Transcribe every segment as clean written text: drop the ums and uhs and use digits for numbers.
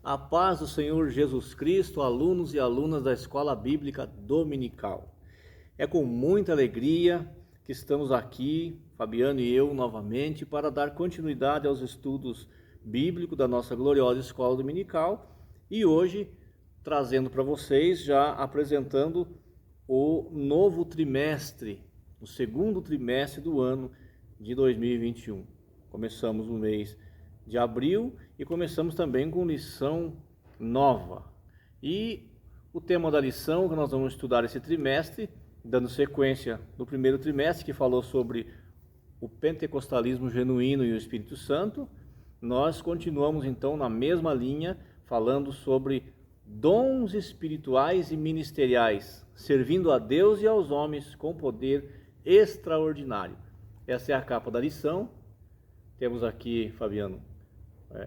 A paz do Senhor Jesus Cristo, alunos e alunas da Escola Bíblica Dominical. É com muita alegria que estamos aqui, Fabiano e eu, novamente, para dar continuidade aos estudos bíblicos da nossa gloriosa Escola Dominical e hoje trazendo para vocês, já apresentando o novo trimestre, o segundo trimestre do ano de 2021. Começamos no mês de abril e começamos também com lição nova. E o tema da lição que nós vamos estudar esse trimestre, dando sequência no primeiro trimestre, que falou sobre o pentecostalismo genuíno e o Espírito Santo, nós continuamos então na mesma linha, falando sobre dons espirituais e ministeriais, servindo a Deus e aos homens com poder extraordinário. Essa é a capa da lição. Temos aqui, Fabiano,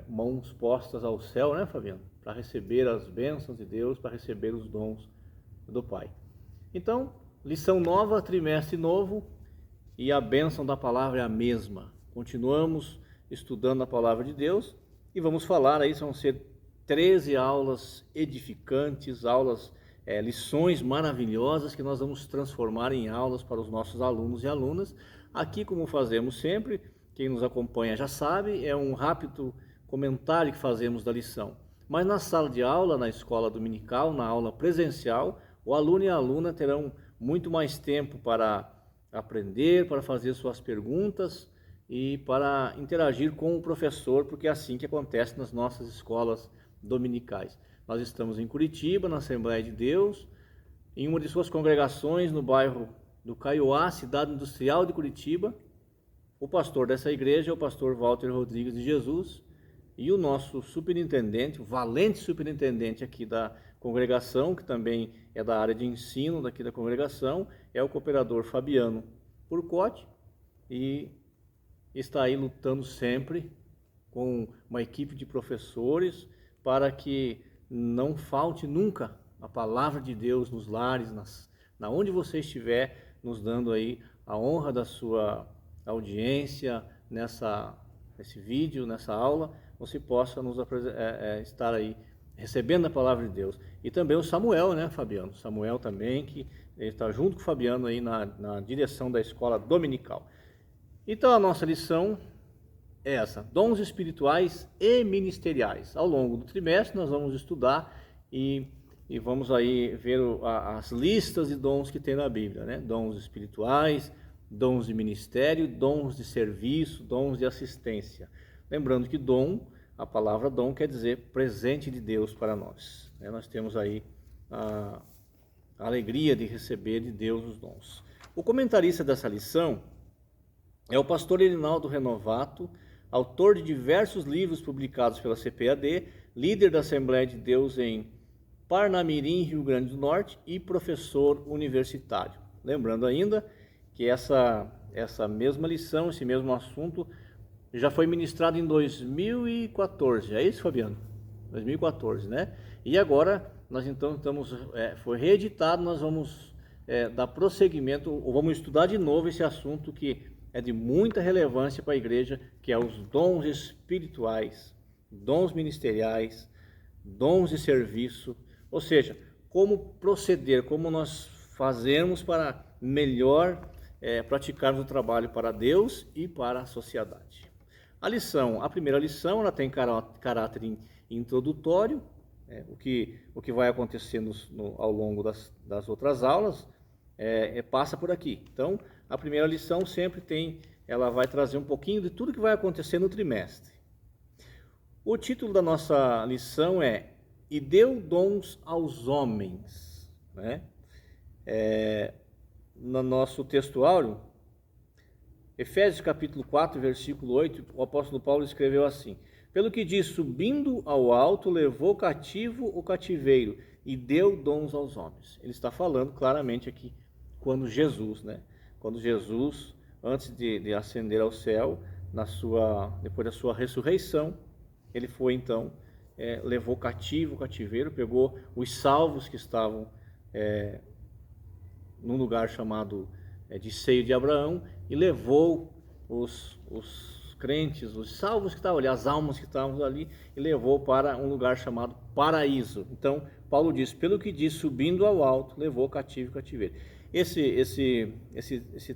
mãos postas ao céu, né, Fabiano? Para receber as bênçãos de Deus, para receber os dons do Pai. Então, lição nova, trimestre novo, e a bênção da palavra é a mesma. Continuamos estudando a palavra de Deus e vamos falar aí, vão ser 13 aulas edificantes, lições maravilhosas que nós vamos transformar em aulas para os nossos alunos e alunas. Aqui, como fazemos sempre, quem nos acompanha já sabe, é um rápido comentário que fazemos da lição. Mas na sala de aula, na escola dominical, na aula presencial, o aluno e a aluna terão muito mais tempo para aprender, para fazer suas perguntas e para interagir com o professor, porque é assim que acontece nas nossas escolas dominicais. Nós estamos em Curitiba, na Assembleia de Deus, em uma de suas congregações no bairro do Caiuá, cidade industrial de Curitiba. O pastor dessa igreja é o pastor Walter Rodrigues de Jesus e o nosso superintendente, o valente superintendente aqui da congregação, que também é da área de ensino daqui da congregação, é o cooperador Fabiano Purcotti e está aí lutando sempre com uma equipe de professores para que não falte nunca a palavra de Deus nos lares, na onde você estiver, nos dando aí a honra da sua audiência nesse vídeo, nessa aula, você possa estar aí recebendo a palavra de Deus. E também o Samuel, né, Fabiano? Samuel também, que está junto com o Fabiano aí na direção da escola dominical. Então a nossa lição é essa, dons espirituais e ministeriais. Ao longo do trimestre nós vamos estudar e vamos aí ver as listas de dons que tem na Bíblia, né? Dons espirituais, dons de ministério, dons de serviço, dons de assistência. Lembrando que dom, a palavra dom quer dizer presente de Deus para nós. Nós temos aí a alegria de receber de Deus os dons. O comentarista dessa lição é o pastor Erinaldo Renovato, autor de diversos livros publicados pela CPAD, líder da Assembleia de Deus em Parnamirim, Rio Grande do Norte e professor universitário. Lembrando ainda que essa mesma lição, esse mesmo assunto, já foi ministrado em 2014, é isso, Fabiano? 2014, né? E agora, nós então foi reeditado, nós vamos dar prosseguimento, ou vamos estudar de novo esse assunto que é de muita relevância para a igreja, que é os dons espirituais, dons ministeriais, dons de serviço, ou seja, como proceder, como nós fazermos para melhor praticarmos o trabalho para Deus e para a sociedade. A primeira lição, ela tem caráter introdutório, o que vai acontecer ao longo das outras aulas passa por aqui. Então, a primeira lição ela vai trazer um pouquinho de tudo que vai acontecer no trimestre. O título da nossa lição é "E deu dons aos homens", né? No nosso textuário, Efésios capítulo 4, versículo 8, o apóstolo Paulo escreveu assim: "Pelo que diz, subindo ao alto, levou cativo o cativeiro e deu dons aos homens." Ele está falando claramente aqui quando Jesus, antes de ascender ao céu, depois da sua ressurreição, ele foi então, levou cativo o cativeiro, pegou os salvos que estavam num lugar chamado de seio de Abraão e levou os crentes, os salvos que estavam ali, as almas que estavam ali, e levou para um lugar chamado paraíso. Então, Paulo diz, pelo que diz, subindo ao alto, levou cativo e cativeiro. Esse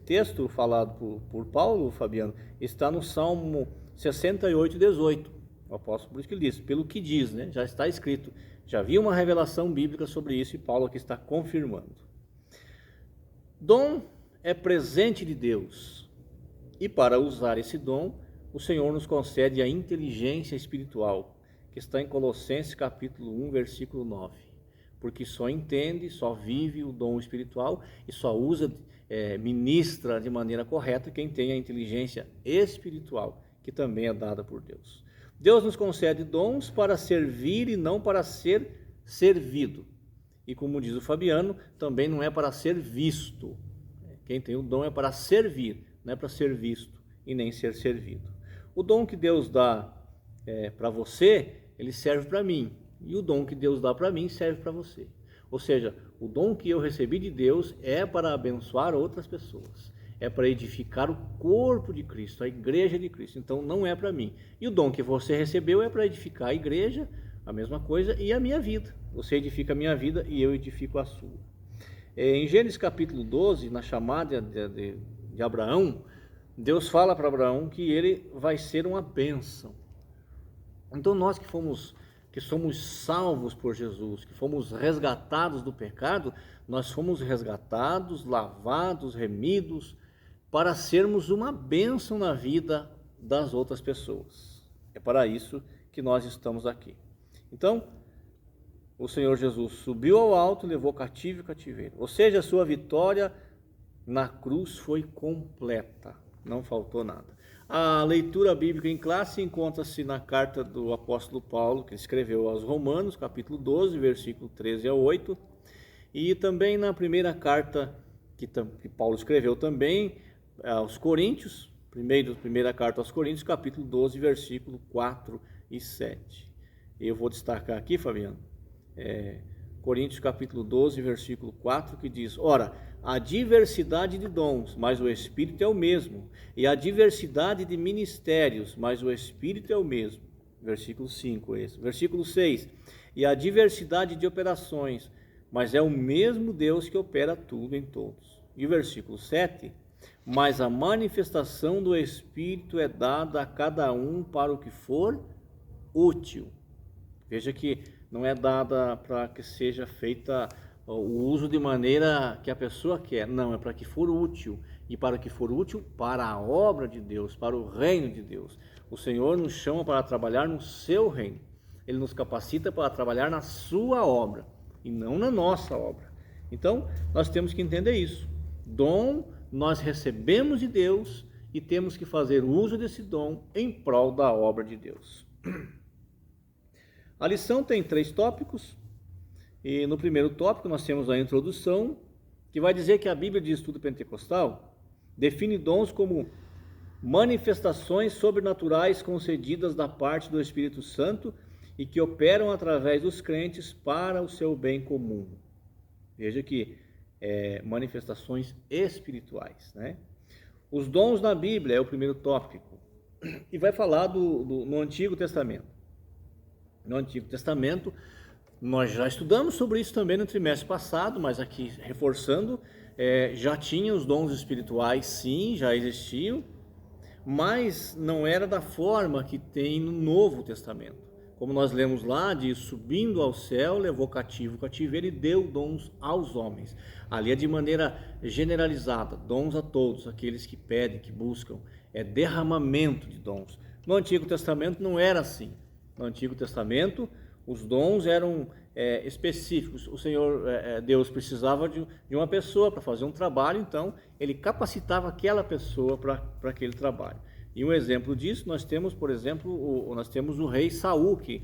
texto falado por Paulo, Fabiano, está no Salmo 68, 18. O apóstolo, por isso que ele diz, pelo que diz, né? Já está escrito. Já havia uma revelação bíblica sobre isso e Paulo aqui está confirmando. Dom é presente de Deus. E para usar esse dom, o Senhor nos concede a inteligência espiritual, que está em Colossenses capítulo 1, versículo 9. Porque só entende, só vive o dom espiritual e só usa, ministra de maneira correta quem tem a inteligência espiritual, que também é dada por Deus. Deus nos concede dons para servir e não para ser servido. E como diz o Fabiano, também não é para ser visto. Quem tem o dom é para servir, não é para ser visto e nem ser servido. O dom que Deus dá para você, ele serve para mim. E o dom que Deus dá para mim serve para você. Ou seja, o dom que eu recebi de Deus é para abençoar outras pessoas. É para edificar o corpo de Cristo, a igreja de Cristo. Então não é para mim. E o dom que você recebeu é para edificar a igreja, a mesma coisa, e a minha vida. Você edifica a minha vida e eu edifico a sua. Em Gênesis capítulo 12, na chamada de Abraão, Deus fala para Abraão que ele vai ser uma bênção. Então nós que somos salvos por Jesus, que fomos resgatados do pecado, nós fomos resgatados, lavados, remidos, para sermos uma bênção na vida das outras pessoas. É para isso que nós estamos aqui. Então, o Senhor Jesus subiu ao alto e levou cativo e cativeiro. Ou seja, a sua vitória na cruz foi completa, não faltou nada. A leitura bíblica em classe encontra-se na carta do apóstolo Paulo, que escreveu aos Romanos, capítulo 12, versículo 13 a 8, e também na primeira carta que Paulo escreveu também aos Coríntios, primeira carta aos Coríntios, capítulo 12, versículo 4 e 7. Eu vou destacar aqui, Fabiano, Coríntios capítulo 12, versículo 4, que diz, ora, há diversidade de dons, mas o Espírito é o mesmo, e há diversidade de ministérios, mas o Espírito é o mesmo. Versículo 5, esse. Versículo 6, e há diversidade de operações, mas é o mesmo Deus que opera tudo em todos. E o versículo 7, mas a manifestação do Espírito é dada a cada um para o que for útil. Veja que não é dada para que seja feita o uso de maneira que a pessoa quer, não, é para que for útil, e para que for útil para a obra de Deus, para o reino de Deus. O Senhor nos chama para trabalhar no seu reino, Ele nos capacita para trabalhar na sua obra, e não na nossa obra. Então, nós temos que entender isso. Dom nós recebemos de Deus e temos que fazer uso desse dom em prol da obra de Deus. A lição tem 3 tópicos, e no primeiro tópico nós temos a introdução, que vai dizer que a Bíblia de Estudo Pentecostal define dons como manifestações sobrenaturais concedidas da parte do Espírito Santo e que operam através dos crentes para o seu bem comum. Veja que manifestações espirituais, né? Os dons na Bíblia é o primeiro tópico, e vai falar no Antigo Testamento. No Antigo Testamento, nós já estudamos sobre isso também no trimestre passado, mas aqui reforçando, já tinha os dons espirituais, sim, já existiam, mas não era da forma que tem no Novo Testamento. Como nós lemos lá, diz, subindo ao céu, levou cativo o cativeiro e deu dons aos homens. Ali é de maneira generalizada, dons a todos, aqueles que pedem, que buscam, é derramamento de dons. No Antigo Testamento não era assim. No Antigo Testamento, os dons eram específicos. O Senhor, Deus precisava de uma pessoa para fazer um trabalho, então Ele capacitava aquela pessoa para aquele trabalho. E um exemplo disso, nós temos, por exemplo, nós temos o rei Saul, que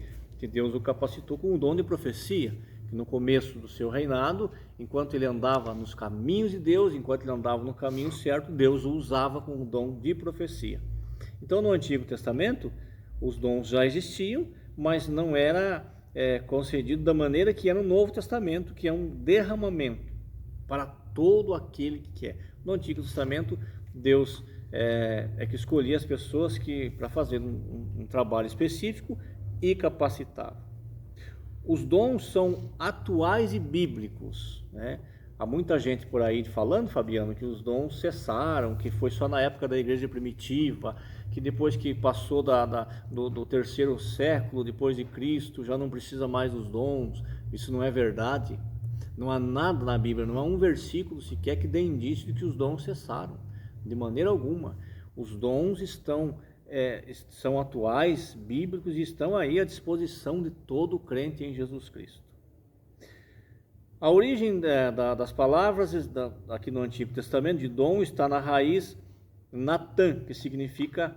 Deus o capacitou com o dom de profecia, que no começo do seu reinado, enquanto ele andava nos caminhos de Deus, enquanto ele andava no caminho certo, Deus o usava com o dom de profecia. Então, no Antigo Testamento, os dons já existiam, mas não era concedido da maneira que é no Novo Testamento, que é um derramamento para todo aquele que quer. No Antigo Testamento, Deus é que escolhia as pessoas para fazer um trabalho específico e capacitava. Os dons são atuais e bíblicos, né? Há muita gente por aí falando, Fabiano, que os dons cessaram, que foi só na época da igreja primitiva, que depois que passou do terceiro século depois de Cristo, já não precisa mais dos dons. Isso não é verdade. Não há nada na Bíblia, não há um versículo sequer que dê indício de que os dons cessaram, de maneira alguma. Os dons são atuais, bíblicos, e estão aí à disposição de todo crente em Jesus Cristo. A origem das palavras aqui no Antigo Testamento de dom está na raiz Natan, que significa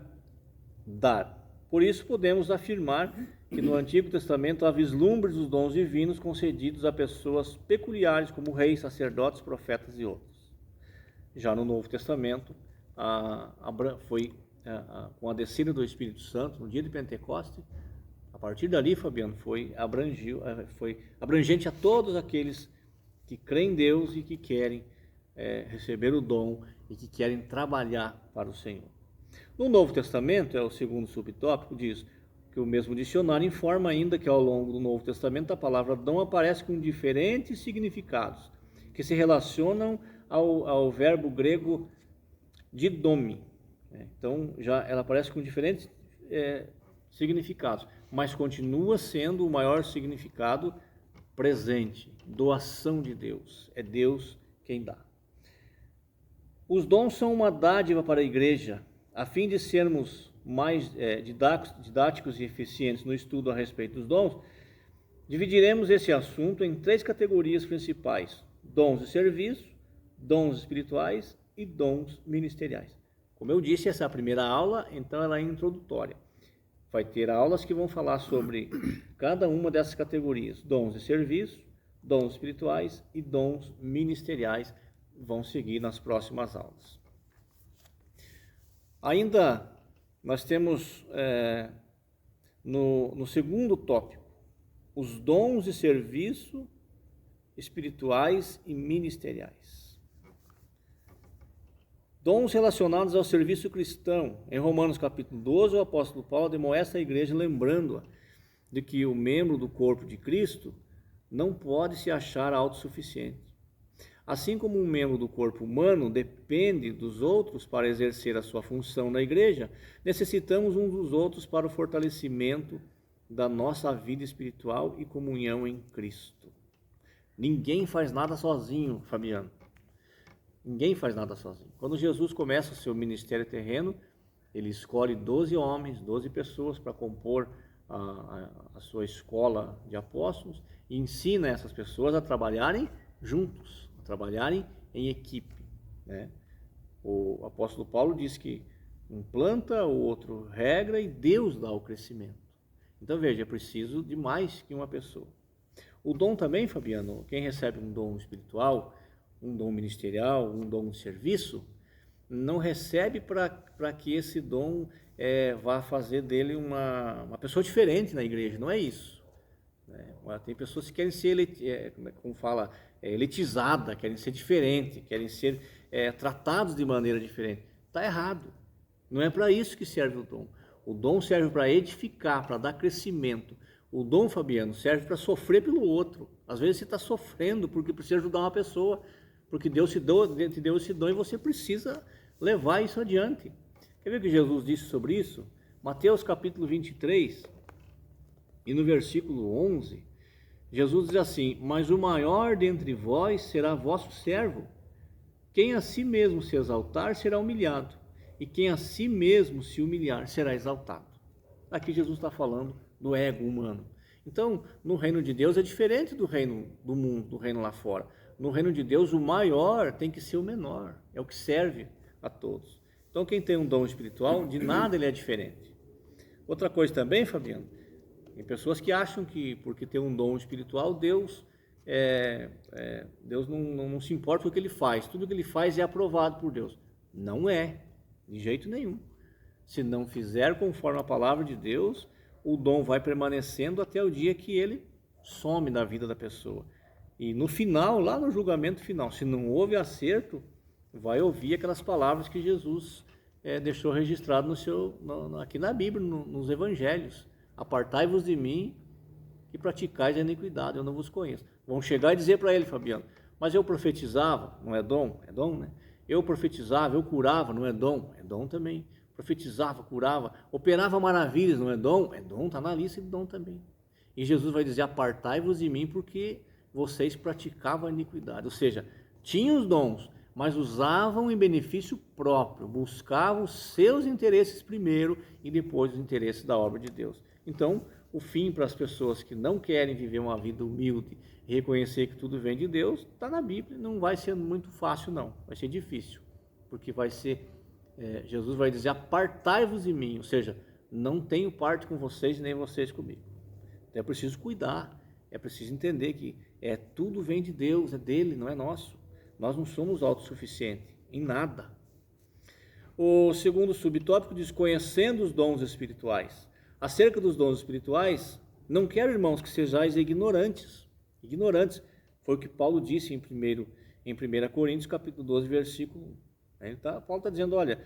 dar. Por isso podemos afirmar que no Antigo Testamento há vislumbres dos dons divinos concedidos a pessoas peculiares como reis, sacerdotes, profetas e outros. Já no Novo Testamento, com a descida do Espírito Santo no dia de Pentecostes, a partir dali, Fabiano, foi abrangente a todos aqueles que creem em Deus e que querem receber o dom e que querem trabalhar para o Senhor. No Novo Testamento, o segundo subtópico, diz que o mesmo dicionário informa ainda que ao longo do Novo Testamento a palavra dom aparece com diferentes significados, que se relacionam ao verbo grego didome. Então, ela aparece com diferentes significados, mas continua sendo o maior significado presente, doação de Deus, é Deus quem dá. Os dons são uma dádiva para a igreja, a fim de sermos mais didáticos e eficientes no estudo a respeito dos dons. Dividiremos esse assunto em 3 categorias principais: dons de serviço, dons espirituais e dons ministeriais. Como eu disse, essa é a primeira aula, então ela é introdutória. Vai ter aulas que vão falar sobre cada uma dessas categorias: dons de serviço, dons espirituais e dons ministeriais. Vão seguir nas próximas aulas. Ainda nós temos no segundo tópico os dons de serviço espirituais e ministeriais. Dons relacionados ao serviço cristão. Em Romanos capítulo 12, o apóstolo Paulo admoesta a igreja, lembrando-a de que o membro do corpo de Cristo não pode se achar autossuficiente. Assim como um membro do corpo humano depende dos outros para exercer a sua função na igreja, necessitamos uns dos outros para o fortalecimento da nossa vida espiritual e comunhão em Cristo. Ninguém faz nada sozinho, Fabiano. Ninguém faz nada sozinho. Quando Jesus começa o seu ministério terreno, ele escolhe 12 homens, 12 pessoas para compor a sua escola de apóstolos e ensina essas pessoas a trabalharem juntos, a trabalharem em equipe, né? O apóstolo Paulo diz que um planta, o outro regra e Deus dá o crescimento. Então veja, é preciso de mais que uma pessoa. O dom também, Fabiano, quem recebe um dom espiritual, um dom ministerial, um dom de serviço, não recebe para que esse dom vá fazer dele uma pessoa diferente na igreja, não é isso. Tem pessoas que querem ser, elitizada, querem ser diferente, querem ser tratados de maneira diferente. Está errado. Não é para isso que serve o dom. O dom serve para edificar, para dar crescimento. O dom, Fabiano, serve para sofrer pelo outro. Às vezes você está sofrendo porque precisa ajudar uma pessoa, porque Deus te deu esse dom e você precisa levar isso adiante. Quer ver o que Jesus disse sobre isso? Mateus capítulo 23, e no versículo 11, Jesus diz assim: mas o maior dentre vós será vosso servo. Quem a si mesmo se exaltar será humilhado, e quem a si mesmo se humilhar será exaltado. Aqui Jesus está falando do ego humano. Então, no reino de Deus é diferente do reino do mundo, do reino lá fora. No reino de Deus, o maior tem que ser o menor, é o que serve a todos. Então, quem tem um dom espiritual, de nada ele é diferente. Outra coisa também, Fabiano, tem pessoas que acham que porque tem um dom espiritual, Deus não se importa com o que ele faz. Tudo que ele faz é aprovado por Deus. Não é, de jeito nenhum. Se não fizer conforme a palavra de Deus, o dom vai permanecendo até o dia que ele some da vida da pessoa. E no final, lá no julgamento final, se não houve acerto, vai ouvir aquelas palavras que Jesus deixou registrado aqui na Bíblia, nos Evangelhos. Apartai-vos de mim e praticais a iniquidade, eu não vos conheço. Vão chegar e dizer para ele, Fabiano, mas eu profetizava, não é dom? É dom, né? Eu profetizava, eu curava, não é dom? É dom também. Profetizava, curava, operava maravilhas, não é dom? É dom, está na lista de dom também. E Jesus vai dizer, apartai-vos de mim porque vocês praticavam a iniquidade. Ou seja, tinham os dons, mas usavam em benefício próprio, buscavam os seus interesses primeiro e depois os interesses da obra de Deus. Então, o fim para as pessoas que não querem viver uma vida humilde e reconhecer que tudo vem de Deus, está na Bíblia, não vai ser muito fácil não, vai ser difícil, porque vai ser, Jesus vai dizer, apartai-vos de mim, ou seja, não tenho parte com vocês nem vocês comigo. Então é preciso cuidar, é preciso entender que tudo vem de Deus, é dele, não é nosso. Nós não somos autossuficientes em nada. O segundo subtópico diz, conhecendo os dons espirituais. Acerca dos dons espirituais, não quero, irmãos, que sejais ignorantes. Ignorantes, foi o que Paulo disse em 1 Coríntios, capítulo 12, versículo 1. Paulo está dizendo, olha,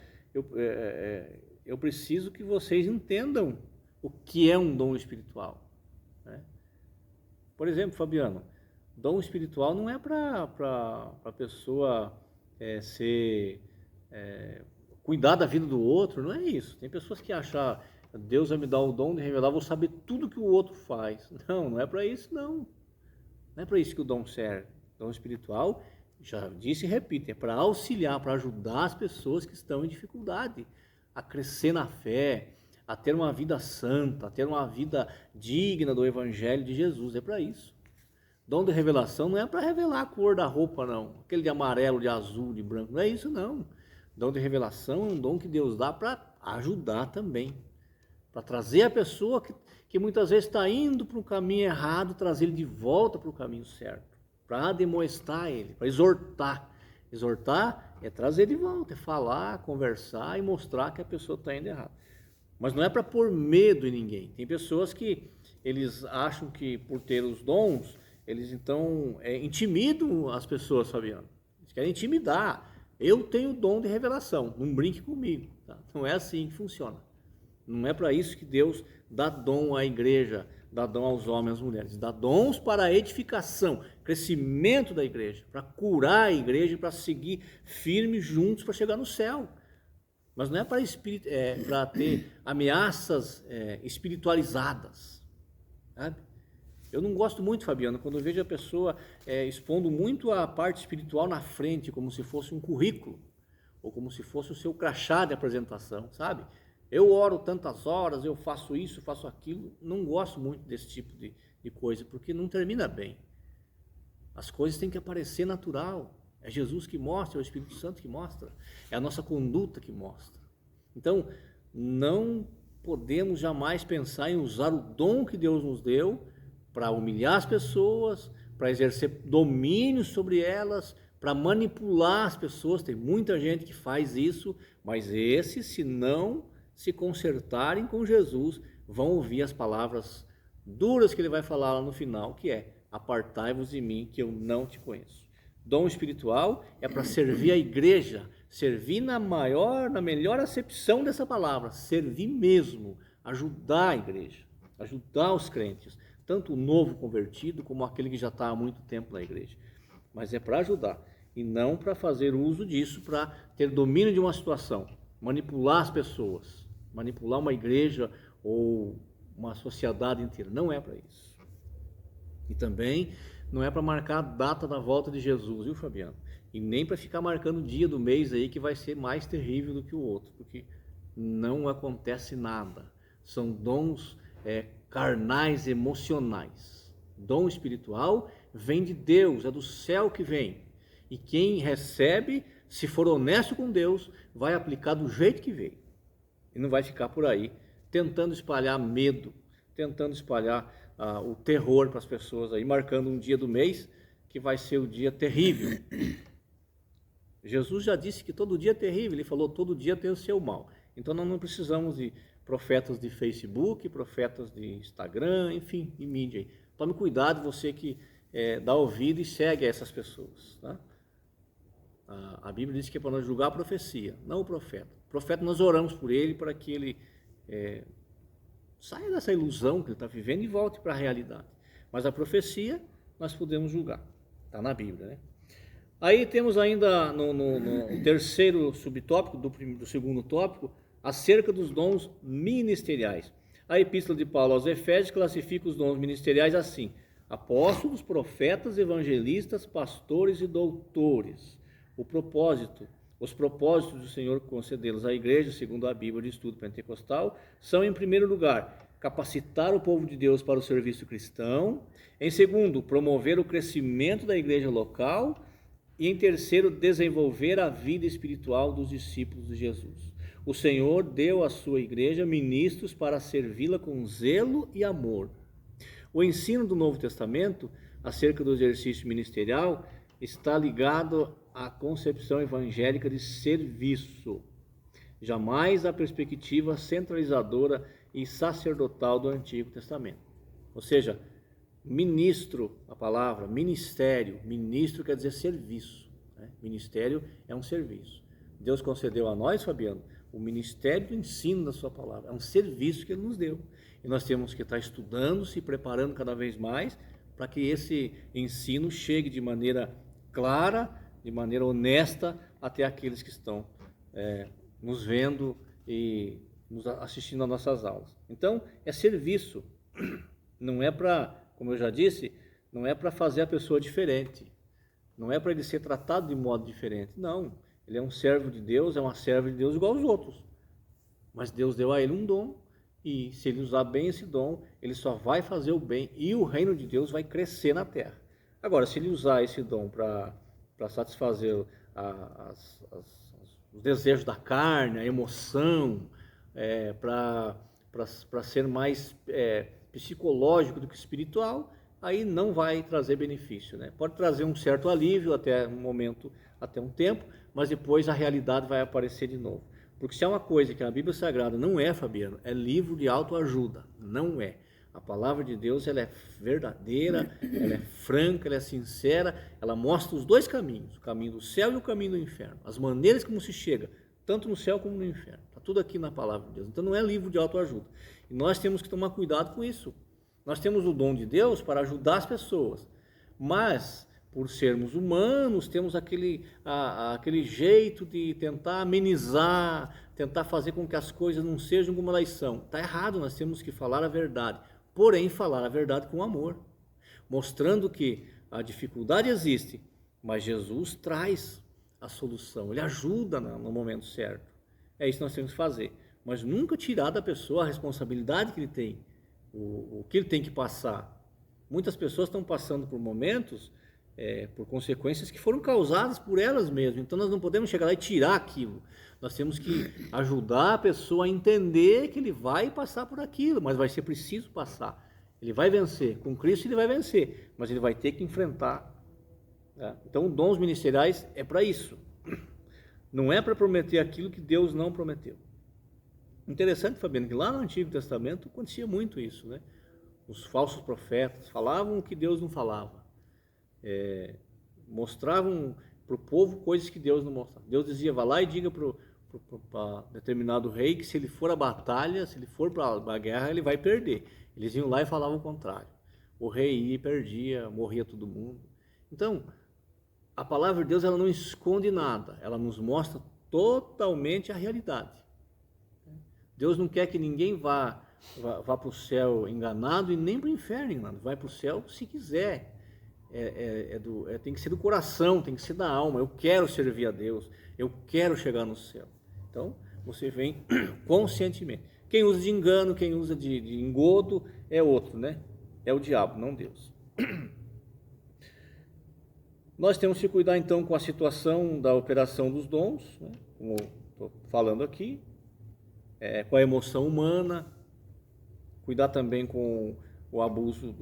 eu preciso que vocês entendam o que é um dom espiritual. Né? Por exemplo, Fabiano, dom espiritual não é para a pessoa cuidar da vida do outro, não é isso. Tem pessoas que acham, Deus vai me dar o dom de revelar, vou saber tudo que o outro faz. Não é para isso não. Não é para isso que o dom serve. O dom espiritual, já disse e repito, é para auxiliar, para ajudar as pessoas que estão em dificuldade a crescer na fé, a ter uma vida santa, a ter uma vida digna do Evangelho de Jesus. É para isso. Dom de revelação não é para revelar a cor da roupa, não. Aquele de amarelo, de azul, de branco. Não é isso, não. Dom de revelação é um dom que Deus dá para ajudar também. Para trazer a pessoa que muitas vezes está indo para o caminho errado, trazer ele de volta para o caminho certo. Para demonstrar ele, para exortar. Exortar é trazer de volta, é falar, conversar e mostrar que a pessoa está indo errado. Mas não é para pôr medo em ninguém. Tem pessoas que eles acham que por ter os dons, eles então intimidam as pessoas, Fabiano. Eles querem intimidar. Eu tenho o dom de revelação, não brinque comigo. Tá? Não é assim que funciona. Não é para isso que Deus dá dom à igreja, dá dom aos homens e às mulheres. Dá dons para a edificação, crescimento da igreja, para curar a igreja e para seguir firmes juntos para chegar no céu. Mas não é para ter ameaças espiritualizadas. Sabe? Eu não gosto muito, Fabiano, quando eu vejo a pessoa expondo muito a parte espiritual na frente, como se fosse um currículo, ou como se fosse o seu crachá de apresentação, sabe? Eu oro tantas horas, eu faço isso, faço aquilo. Não gosto muito desse tipo de coisa, porque não termina bem. As coisas têm que aparecer natural. É Jesus que mostra, é o Espírito Santo que mostra, é a nossa conduta que mostra. Então, não podemos jamais pensar em usar o dom que Deus nos deu para humilhar as pessoas, para exercer domínio sobre elas, para manipular as pessoas. Tem muita gente que faz isso, mas se não se consertarem com Jesus, vão ouvir as palavras duras que ele vai falar lá no final, que é, apartai-vos de mim, que eu não te conheço. Dom espiritual é para servir a igreja, servir na melhor acepção dessa palavra, servir mesmo, ajudar a igreja, ajudar os crentes, tanto o novo convertido como aquele que já está há muito tempo na igreja. Mas é para ajudar e não para fazer uso disso para ter domínio de uma situação, manipular as pessoas, manipular uma igreja ou uma sociedade inteira. Não é para isso. E também não é para marcar a data da volta de Jesus, viu, Fabiano? E nem para ficar marcando o dia do mês aí que vai ser mais terrível do que o outro, porque não acontece nada. São dons carnais, emocionais. Dom espiritual vem de Deus, é do céu que vem. E quem recebe, se for honesto com Deus, vai aplicar do jeito que veio. E não vai ficar por aí tentando espalhar medo, tentando espalhar o terror para as pessoas aí, marcando um dia do mês que vai ser o dia terrível. Jesus já disse que todo dia é terrível, ele falou todo dia tem o seu mal. Então nós não precisamos de profetas de Facebook, profetas de Instagram, enfim, de mídia aí. Tome cuidado, você que dá ouvido e segue essas pessoas. Tá? A Bíblia diz que é para nós julgar a profecia, não o profeta. O profeta, nós oramos por ele para que ele saia dessa ilusão que ele está vivendo e volte para a realidade. Mas a profecia nós podemos julgar, está na Bíblia, né? Aí temos ainda no terceiro subtópico do segundo tópico, acerca dos dons ministeriais. A epístola de Paulo aos Efésios classifica os dons ministeriais assim: apóstolos, profetas, evangelistas, pastores e doutores. Os propósitos do Senhor concedê-los à igreja, segundo a Bíblia de Estudo Pentecostal, são, em primeiro lugar, capacitar o povo de Deus para o serviço cristão; em segundo, promover o crescimento da igreja local; e em terceiro, desenvolver a vida espiritual dos discípulos de Jesus. O Senhor deu à sua igreja ministros para servi-la com zelo e amor. O ensino do Novo Testamento acerca do exercício ministerial está ligado à concepção evangélica de serviço, jamais à perspectiva centralizadora e sacerdotal do Antigo Testamento. Ou seja, ministro, a palavra ministério, ministro quer dizer serviço, né? Ministério é um serviço. Deus concedeu a nós, Fabiano, o ministério do ensino da sua palavra, é um serviço que Ele nos deu. E nós temos que estar estudando, se preparando cada vez mais para que esse ensino chegue de maneira clara, de maneira honesta até aqueles que estão nos vendo e nos assistindo às nossas aulas. Então, é serviço, não é para, como eu já disse, não é para fazer a pessoa diferente, não é para ele ser tratado de modo diferente, não. Ele é um servo de Deus, é uma serva de Deus igual aos outros, mas Deus deu a ele um dom, e se ele usar bem esse dom, ele só vai fazer o bem e o reino de Deus vai crescer na terra. Agora, se ele usar esse dom para satisfazer os desejos da carne, a emoção, para ser mais psicológico do que espiritual, aí não vai trazer benefício, né? Pode trazer um certo alívio até um momento, até um tempo, mas depois a realidade vai aparecer de novo. Porque se é uma coisa que a Bíblia Sagrada não é, Fabiano, é livro de autoajuda, não é. A palavra de Deus, ela é verdadeira, ela é franca, ela é sincera, ela mostra os dois caminhos, o caminho do céu e o caminho do inferno, as maneiras como se chega, tanto no céu como no inferno. Está tudo aqui na palavra de Deus. Então não é livro de autoajuda. E nós temos que tomar cuidado com isso. Nós temos o dom de Deus para ajudar as pessoas, mas por sermos humanos, temos aquele jeito de tentar amenizar, tentar fazer com que as coisas não sejam como elas são. Está errado, nós temos que falar a verdade, porém falar a verdade com amor, mostrando que a dificuldade existe, mas Jesus traz a solução, Ele ajuda no momento certo. É isso que nós temos que fazer, mas nunca tirar da pessoa a responsabilidade que ele tem, o que ele tem que passar. Muitas pessoas estão passando por momentos, por consequências que foram causadas por elas mesmas, então nós não podemos chegar lá e tirar aquilo. Nós temos que ajudar a pessoa a entender que ele vai passar por aquilo, mas vai ser preciso passar. Ele vai vencer, com Cristo ele vai vencer, mas ele vai ter que enfrentar. Então, dons ministeriais é para isso, não é para prometer aquilo que Deus não prometeu. Interessante, Fabiano, que lá no Antigo Testamento acontecia muito isso, né? Os falsos profetas falavam o que Deus não falava, mostravam para o povo coisas que Deus não mostrava. Deus dizia, vá lá e diga para determinado rei que se ele for à batalha, se ele for para a guerra, ele vai perder. Eles iam lá e falavam o contrário. O rei ia e perdia, morria todo mundo. Então, a palavra de Deus, ela não esconde nada, ela nos mostra totalmente a realidade. Deus não quer que ninguém vá para o céu enganado e nem para o inferno enganado. Vai para o céu se quiser. Tem que ser do coração, tem que ser da alma. Eu quero servir a Deus, eu quero chegar no céu. Então, você vem conscientemente. Quem usa de engano, quem usa de engodo é outro, né? É o diabo, não Deus. Nós temos que cuidar então com a situação da operação dos dons, né? Como estou falando aqui, com a emoção humana, cuidar também com o abuso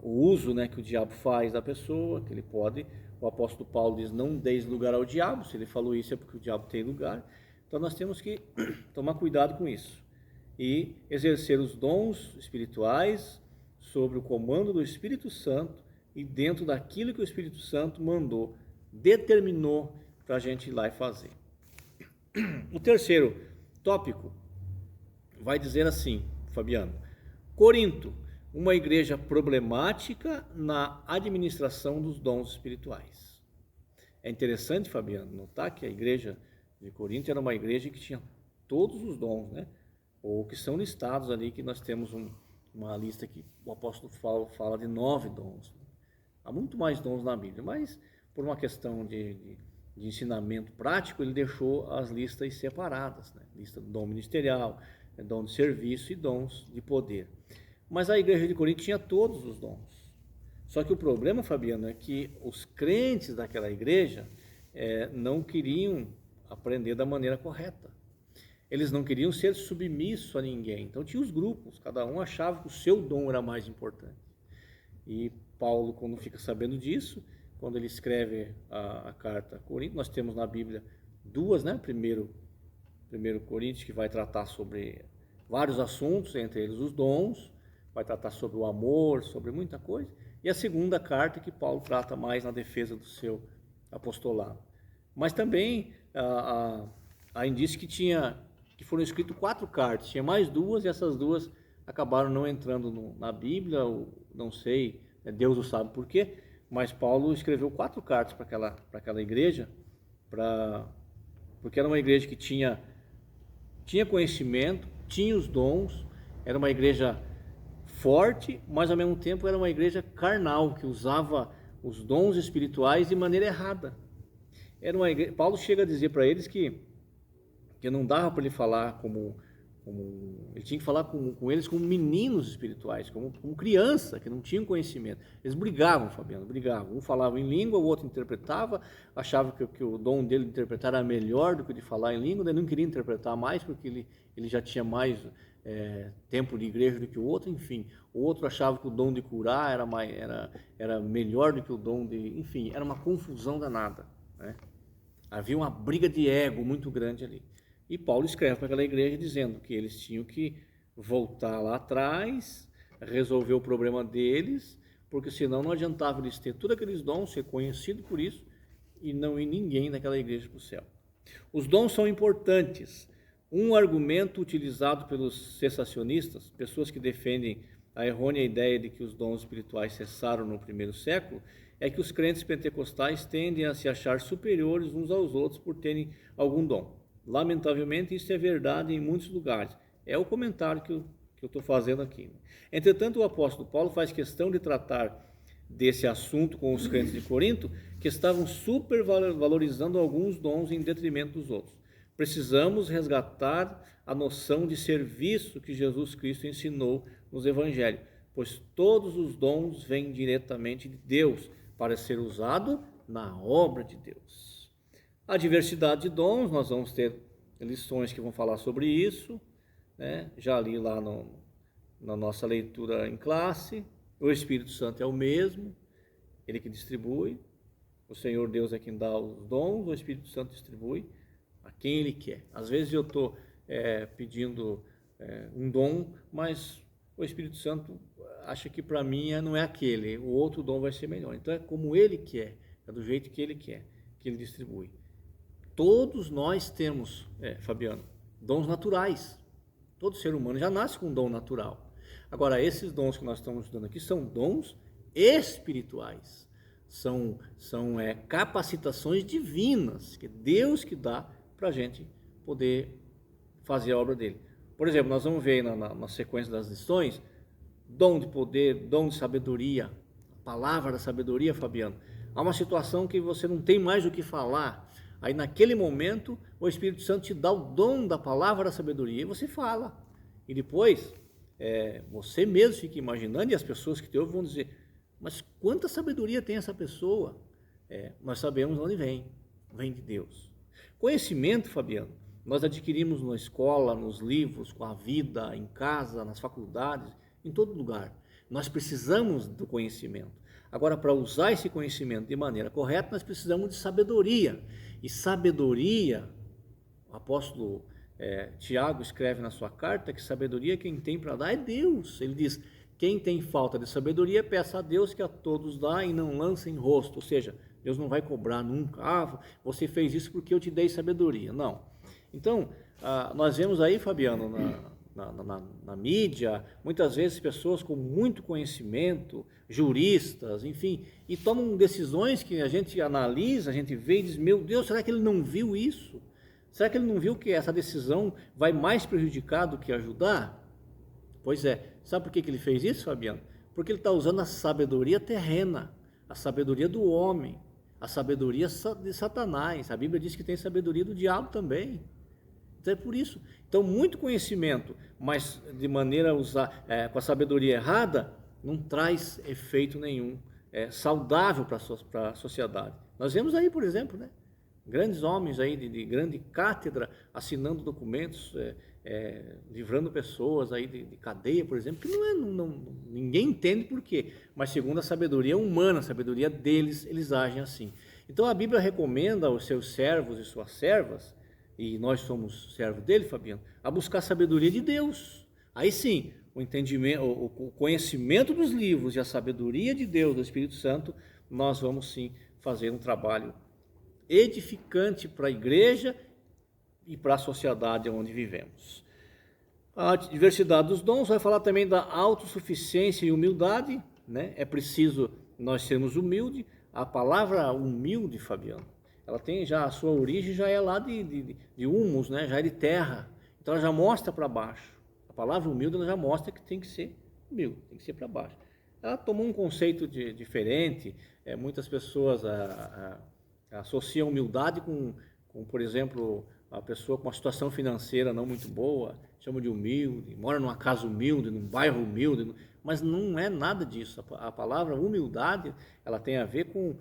o uso, né, que o diabo faz da pessoa, que ele pode, o apóstolo Paulo diz, não deis lugar ao diabo, se ele falou isso é porque o diabo tem lugar, então nós temos que tomar cuidado com isso, e exercer os dons espirituais sobre o comando do Espírito Santo, e dentro daquilo que o Espírito Santo mandou, determinou para a gente ir lá e fazer. O terceiro tópico vai dizer assim, Fabiano: Corinto, uma igreja problemática na administração dos dons espirituais. É interessante, Fabiano, notar que a igreja de Corinto era uma igreja que tinha todos os dons, né? Ou que são listados ali, que nós temos uma lista que o apóstolo fala de 9 dons. Há muito mais dons na Bíblia, mas por uma questão de ensinamento prático, ele deixou as listas separadas, né? Lista do dom ministerial, dom de serviço e dons de poder. Mas a igreja de Corinto tinha todos os dons. Só que o problema, Fabiano, é que os crentes daquela igreja não queriam aprender da maneira correta. Eles não queriam ser submissos a ninguém. Então tinha os grupos, cada um achava que o seu dom era mais importante. E Paulo, quando fica sabendo disso, quando ele escreve a carta a Corinto, nós temos na Bíblia duas, né? Primeiro Coríntios, que vai tratar sobre vários assuntos, entre eles os dons, vai tratar sobre o amor, sobre muita coisa. E a segunda carta, que Paulo trata mais na defesa do seu apostolado. Mas também há indício que foram escritas 4 cartas, tinha mais 2 e essas 2 acabaram não entrando na Bíblia, não sei, Deus o sabe por quê, mas Paulo escreveu 4 cartas para aquela igreja, porque era uma igreja que tinha conhecimento, tinha os dons, era uma igreja forte, mas ao mesmo tempo era uma igreja carnal, que usava os dons espirituais de maneira errada. Paulo chega a dizer para eles que não dava para ele falar ele tinha que falar com eles como meninos espirituais, como criança, que não tinham conhecimento. Eles brigavam, Fabiano, brigavam. Um falava em língua, o outro interpretava, achava que o dom dele de interpretar era melhor do que o de falar em língua, ele não queria interpretar mais, porque ele já tinha mais tempo de igreja do que o outro, enfim. O outro achava que o dom de curar era melhor do que o dom de... Enfim, era uma confusão danada, né? Havia uma briga de ego muito grande ali. E Paulo escreve para aquela igreja dizendo que eles tinham que voltar lá atrás, resolver o problema deles, porque senão não adiantava eles ter todos aqueles dons, ser conhecido por isso, e não ir ninguém daquela igreja para o céu. Os dons são importantes. Um argumento utilizado pelos cessacionistas, pessoas que defendem a errônea ideia de que os dons espirituais cessaram no primeiro século, é que os crentes pentecostais tendem a se achar superiores uns aos outros por terem algum dom. Lamentavelmente, isso é verdade em muitos lugares. É o comentário que eu estou fazendo aqui. Entretanto, o apóstolo Paulo faz questão de tratar desse assunto com os crentes de Corinto, que estavam supervalorizando alguns dons em detrimento dos outros. Precisamos resgatar a noção de serviço que Jesus Cristo ensinou nos evangelhos, pois todos os dons vêm diretamente de Deus para ser usado na obra de Deus. A diversidade de dons, nós vamos ter lições que vão falar sobre isso, né? Já li lá na nossa leitura em classe. O Espírito Santo é o mesmo, ele que distribui. O Senhor Deus é quem dá os dons, o Espírito Santo distribui a quem ele quer. Às vezes eu estou pedindo um dom, mas o Espírito Santo acha que para mim não é aquele, o outro dom vai ser melhor. Então é como ele quer, é do jeito que ele quer, que ele distribui. Todos nós temos, Fabiano, dons naturais. Todo ser humano já nasce com um dom natural. Agora, esses dons que nós estamos estudando aqui são dons espirituais. São capacitações divinas, que é Deus que dá para a gente poder fazer a obra dele. Por exemplo, nós vamos ver na sequência das lições, dom de poder, dom de sabedoria, a palavra da sabedoria, Fabiano. Há uma situação que você não tem mais o que falar. Aí naquele momento o Espírito Santo te dá o dom da palavra da sabedoria e você fala. E depois você mesmo fica imaginando e as pessoas que te ouvem vão dizer, mas quanta sabedoria tem essa pessoa? Nós sabemos de onde vem de Deus. Conhecimento, Fabiano, nós adquirimos na escola, nos livros, com a vida, em casa, nas faculdades, em todo lugar. Nós precisamos do conhecimento. Agora, para usar esse conhecimento de maneira correta, nós precisamos de sabedoria. E sabedoria, o apóstolo Tiago escreve na sua carta que sabedoria quem tem para dar é Deus. Ele diz, quem tem falta de sabedoria, peça a Deus que a todos dá e não lança em rosto. Ou seja, Deus não vai cobrar nunca, você fez isso porque eu te dei sabedoria. Não, Então, nós vemos aí, Fabiano, na mídia, muitas vezes pessoas com muito conhecimento, juristas, enfim, e tomam decisões que a gente analisa, a gente vê e diz, meu Deus, será que ele não viu isso? Será que ele não viu que essa decisão vai mais prejudicar do que ajudar? Pois é, sabe por que ele fez isso, Fabiano? Porque ele está usando a sabedoria terrena, a sabedoria do homem, a sabedoria de Satanás. A Bíblia diz que tem sabedoria do diabo também. Então é por isso. Então, muito conhecimento, mas de maneira com a sabedoria errada, não traz efeito nenhum saudável para a sociedade. Nós vemos aí, por exemplo, né, grandes homens aí de grande cátedra assinando documentos, livrando pessoas aí de cadeia, por exemplo, que ninguém entende por quê, mas segundo a sabedoria humana, a sabedoria deles, eles agem assim. Então a Bíblia recomenda aos seus servos e suas servas, e nós somos servos dele, Fabiano, a buscar a sabedoria de Deus. Aí sim, o entendimento, o conhecimento dos livros e a sabedoria de Deus, do Espírito Santo, nós vamos sim fazer um trabalho edificante para a igreja e para a sociedade onde vivemos. A diversidade dos dons vai falar também da autossuficiência e humildade, né? É preciso nós sermos humildes. A palavra humilde, Fabiano, ela tem já a sua origem, já é lá de humus, né? Já é de terra, então ela já mostra para baixo. A palavra humilde ela já mostra que tem que ser humilde, tem que ser para baixo. Ela tomou um conceito diferente, muitas pessoas associam humildade com, por exemplo, a pessoa com uma situação financeira não muito boa, chama de humilde, mora numa casa humilde, num bairro humilde, mas não é nada disso. A palavra humildade, ela tem a ver com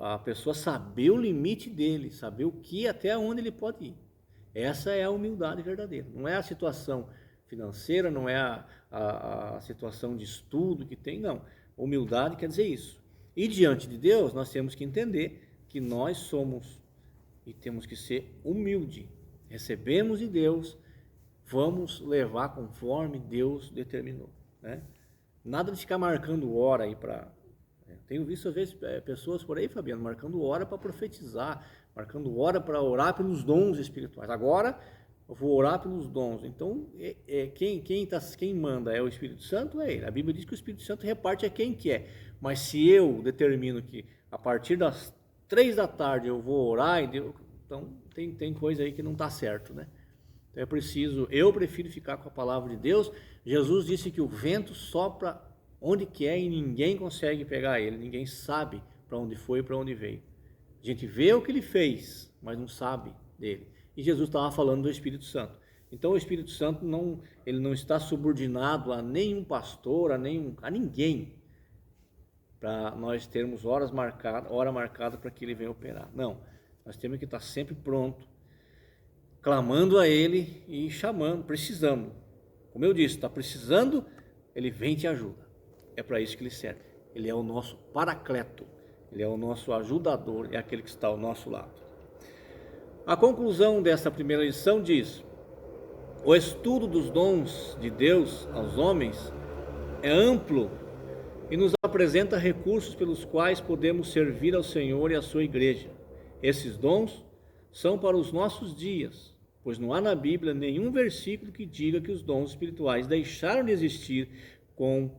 a pessoa saber o limite dele, saber o que até onde ele pode ir. Essa é a humildade verdadeira. Não é a situação financeira, não é a situação de estudo que tem, não. Humildade quer dizer isso. E diante de Deus, nós temos que entender que nós somos e temos que ser humilde. Recebemos de Deus, vamos levar conforme Deus determinou, né? Nada de ficar marcando hora aí para... Tenho visto às vezes pessoas por aí, Fabiano, marcando hora para profetizar, marcando hora para orar pelos dons espirituais. Agora eu vou orar pelos dons. Então, quem manda é o Espírito Santo, é ele. A Bíblia diz que o Espírito Santo reparte a quem quer. Mas se eu determino que a partir das 3 da tarde eu vou orar, então tem coisa aí que não está certo, né? Então eu prefiro ficar com a palavra de Deus. Jesus disse que o vento sopra onde quer e ninguém consegue pegar ele, ninguém sabe para onde foi e para onde veio. A gente vê o que ele fez, mas não sabe dele. E Jesus estava falando do Espírito Santo. Então o Espírito Santo ele não está subordinado a nenhum pastor, a ninguém, para nós termos hora marcada para que ele venha operar. Não, nós temos que estar sempre pronto, clamando a ele e chamando, precisando. Como eu disse, está precisando, ele vem e te ajuda. É para isso que ele serve. Ele é o nosso paracleto, ele é o nosso ajudador, é aquele que está ao nosso lado. A conclusão dessa primeira lição diz: o estudo dos dons de Deus aos homens é amplo e nos apresenta recursos pelos quais podemos servir ao Senhor e à sua igreja. Esses dons são para os nossos dias, pois não há na Bíblia nenhum versículo que diga que os dons espirituais deixaram de existir com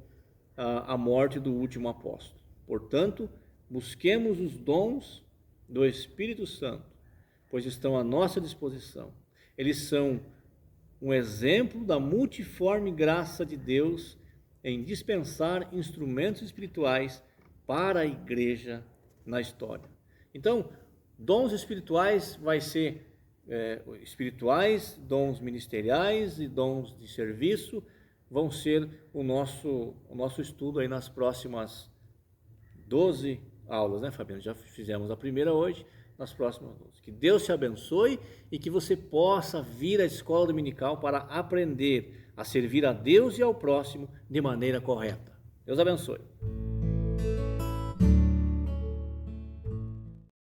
a morte do último apóstolo. Portanto, busquemos os dons do Espírito Santo, pois estão à nossa disposição. Eles são um exemplo da multiforme graça de Deus em dispensar instrumentos espirituais para a igreja na história. Então, dons espirituais vai ser espirituais, dons ministeriais e dons de serviço vão ser o nosso estudo aí nas próximas 12 aulas, né, Fabiano? Já fizemos a primeira hoje, nas próximas 12. Que Deus te abençoe e que você possa vir à escola dominical para aprender a servir a Deus e ao próximo de maneira correta. Deus abençoe.